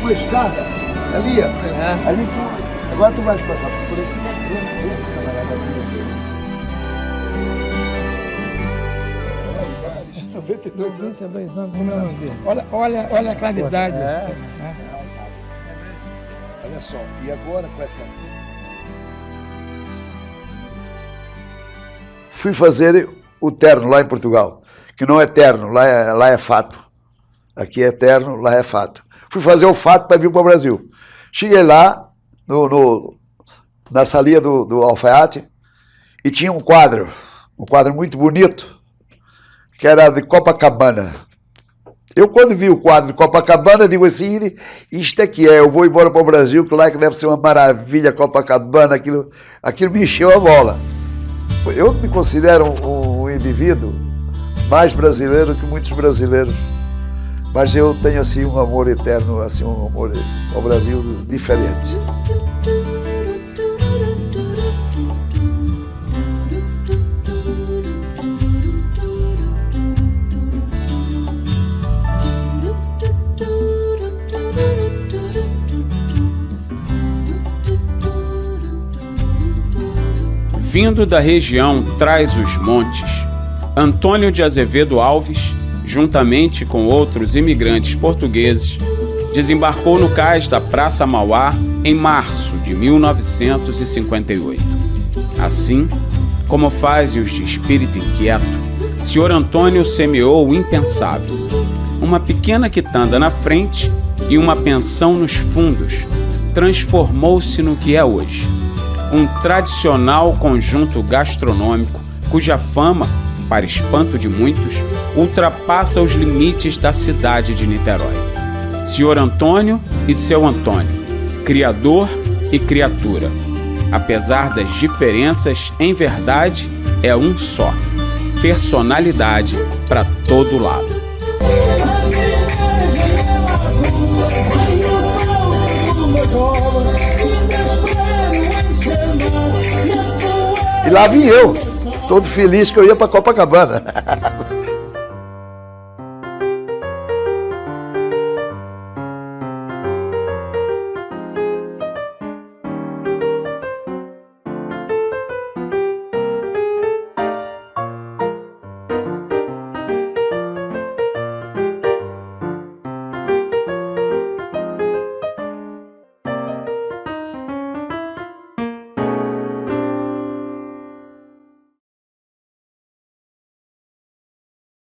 uma escada, ali, ó. Ali tu. Agora tu vais passar por aqui. Esse camarada aqui. 92 anos, como é o nome dele? Olha a claridade. Olha só, e agora com essa... Fui fazer o terno lá em Portugal, que não é terno, lá é fato. Aqui é terno, lá é fato. Fui fazer o fato para vir para o Brasil. Cheguei lá, na salinha do alfaiate, e tinha um quadro muito bonito, que era de Copacabana. Eu, quando vi o quadro de Copacabana, digo assim, isto é que eu vou embora para o Brasil, que lá que deve ser uma maravilha, Copacabana, aquilo me encheu a bola. Eu me considero um indivíduo mais brasileiro que muitos brasileiros, mas eu tenho assim um amor eterno, assim um amor ao Brasil diferente. Vindo da região Trás-os-Montes, Antônio de Azevedo Alves, juntamente com outros imigrantes portugueses, desembarcou no cais da Praça Mauá em março de 1958. Assim, como fazem os de espírito inquieto, Sr. Antônio semeou o impensável. Uma pequena quitanda na frente e uma pensão nos fundos transformou-se no que é hoje. Um tradicional conjunto gastronômico cuja fama, para espanto de muitos, ultrapassa os limites da cidade de Niterói. Sr. Antônio e seu Antônio, criador e criatura. Apesar das diferenças, em verdade, é um só. Personalidade para todo lado. E lá vim eu, todo feliz que eu ia para Copacabana.